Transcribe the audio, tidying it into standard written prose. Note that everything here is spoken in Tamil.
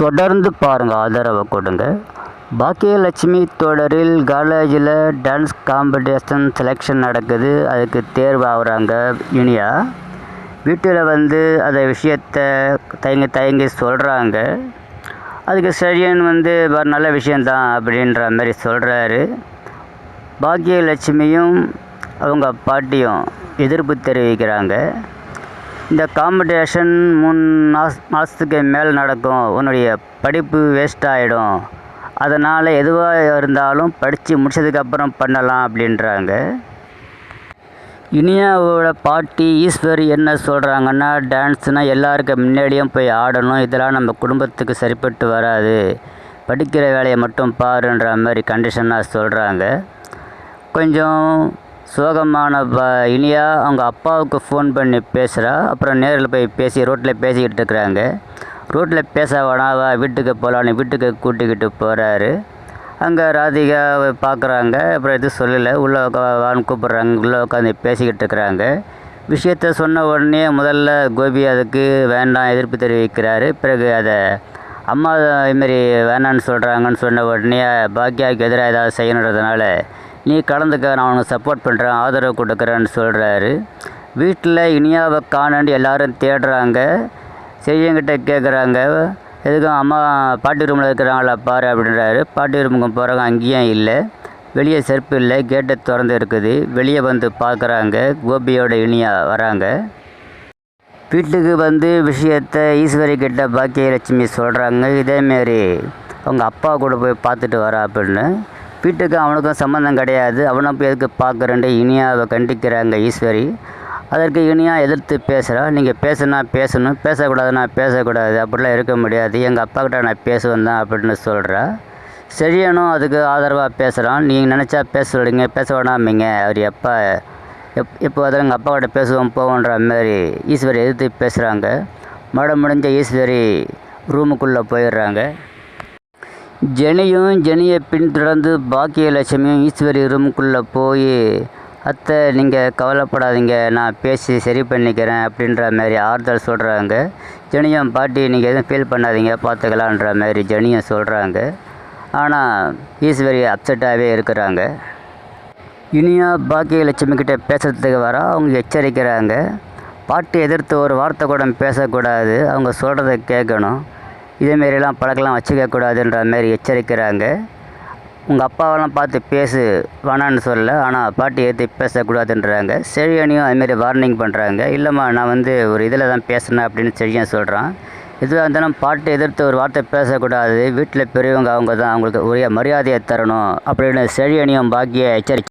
தொடர்ந்து பாருங்கள், ஆதரவை கொடுங்க. பாக்கியலட்சுமி தொடரில் காலேஜில் டான்ஸ் காம்படிஷன் செலெக்ஷன் நடக்குது. அதுக்கு தேர்வு ஆகுறாங்க இனியா. வீட்டில் அதை விஷயத்தை தயங்கி சொல்கிறாங்க. அதுக்கு சரியன் நல்ல விஷயந்தான் அப்படின்ற மாதிரி சொல்கிறாரு. பாக்கியலட்சுமியும் அவங்க பாட்டியும் எதிர்ப்பு தெரிவிக்கிறாங்க. இந்த காம்படிஷன் 3 மாதத்துக்கு மேல் நடக்கும், உன்னுடைய படிப்பு வேஸ்ட் ஆகிடும், அதனால் எதுவாக இருந்தாலும் படித்து முடிச்சதுக்கப்புறம் பண்ணலாம் அப்படின்றாங்க. இனியாவோட பாட்டி ஈஸ்வரி என்ன சொல்கிறாங்கன்னா, டான்ஸ்னால் எல்லாருக்கு முன்னாடியும் போய் ஆடணும், இதெல்லாம் நம்ம குடும்பத்துக்கு சரிப்பட்டு வராது, படிக்கிற வேலையை மட்டும் பாருன்ற மாதிரி கண்டிஷனாக சொல்கிறாங்க. கொஞ்சம் சோகமான இனியா அவங்க அப்பாவுக்கு ஃபோன் பண்ணி பேசுகிறா. அப்புறம் நேரில் போய் பேசி ரோட்டில் பேசிக்கிட்டு இருக்கிறாங்க. ரோட்டில் பேச வேணாவா, வீட்டுக்கு போகலான்னு வீட்டுக்கு கூட்டிக்கிட்டு போகிறாரு. அங்கே ராதிகா பார்க்குறாங்க. அப்புறம் எதுவும் சொல்லலை. உள்ளே வான்னு கூப்பிட்றாங்க. உள்ளே உட்காந்து பேசிக்கிட்டு இருக்கிறாங்க. விஷயத்த சொன்ன உடனே முதல்ல கோபி அதுக்கு வேண்டாம் எதிர்ப்பு தெரிவிக்கிறாரு. பிறகு அதை அம்மா இதுமாரி வேணான்னு சொல்கிறாங்கன்னு சொன்ன உடனே பாக்கியாவுக்கு எதிராக ஏதாவது செய்யணுன்றதுனால, நீ கலந்துக்க, நான் உனக்கு சப்போர்ட் பண்ணுறேன், ஆதரவு கொடுக்குறேன்னு சொல்கிறாரு. வீட்டில் இனியாவை காணாண்டு எல்லோரும் தேடுறாங்க. செய்யங்கிட்ட கேட்குறாங்க, எதுக்கும் அம்மா பாட்டி ரூமில் இருக்கிறாங்களா பாரு அப்படின்றாரு. பாட்டி ரூமுக்கு போகிறாங்க, அங்கேயும் இல்லை. வெளியே செருப்பு இல்லை, கேட்டை திறந்து இருக்குது. வெளியே பார்க்குறாங்க. கோபியோட இனியா வராங்க. வீட்டுக்கு விஷயத்தை ஈஸ்வரி கிட்ட பாக்கியலட்சுமி சொல்கிறாங்க. இதேமாரி அவங்க அப்பா கூட போய் பார்த்துட்டு வரா அப்படின்னு. வீட்டுக்கு அவனுக்கும் சம்மந்தம் கிடையாது, அவனை போய் எதுக்கு பார்க்குறேன்ட்டு இனியாவை கண்டிக்கிறாங்க ஈஸ்வரி. அதற்கு இனியா எதிர்த்து பேசுகிறா. நீங்கள் பேசுனா பேசணும், பேசக்கூடாதுன்னா பேசக்கூடாது, அப்படிலாம் இருக்க முடியாது, எங்கள் அப்பாக்கிட்ட நான் பேசுவேன் தான் அப்படின்னு சொல்கிறா. செழியனும் அதுக்கு ஆதரவாக பேசுகிறான். நீங்கள் நினச்சா பேச சொல்லுங்க, பேச வேணாமீங்க, அவர் எப்போ அதில் எங்கள் அப்பாக்கிட்ட பேசுவோம் போவோன்ற மாதிரி ஈஸ்வரி எதிர்த்து பேசுகிறாங்க. மழை முடிஞ்ச ஈஸ்வரி ரூமுக்குள்ளே போயிடுறாங்க. ஜெனியை பின்தொடர்ந்து பாக்கியலட்சுமியும் ஈஸ்வரி ரூமுக்குள்ளே போய், அத்தை நீங்கள் கவலைப்படாதீங்க, நான் பேசி சரி பண்ணிக்கிறேன் அப்படின்ற மாதிரி ஆறுதல் சொல்கிறாங்க. ஜெனியும் பாட்டி நீங்கள் எதுவும் ஃபீல் பண்ணாதீங்க, பார்த்துக்கலான்ற மாதிரி ஜெனியும் சொல்கிறாங்க. ஆனால் ஈஸ்வரி அப்செட்டாகவே இருக்கிறாங்க. இனியா பாக்கியலட்சுமி கிட்டே பேசுகிறதுக்கு வர அவங்க எச்சரிக்கிறாங்க. பாட்டி எதிர்த்து ஒரு வார்த்தை கூட பேசக்கூடாது, அவங்க சொல்கிறத கேட்கணும், இதேமாரிலாம் பழக்கெல்லாம் வச்சுக்கக்கூடாதுன்ற மாதிரி எச்சரிக்கிறாங்க. உங்கள் அப்பாவெல்லாம் பார்த்து பேசு வேணான்னு சொல்லலை, ஆனால் பாட்டி ஏற்றி பேசக்கூடாதுன்றாங்க. செழியனையும் அதுமாரி வார்னிங் பண்ணுறாங்க. இல்லைம்மா, நான் ஒரு இதில் தான் பேசினேன் அப்படின்னு செழியன் சொல்கிறான். எதுவாக இருந்தாலும் பாட்டி எதிர்த்து ஒரு வார்த்தை பேசக்கூடாது, வீட்டில் பெரியவங்க அவங்க தான், அவங்களுக்கு உரிய மரியாதையை தரணும் அப்படின்னு செழியனையும் பாக்கியை எச்சரிக்கை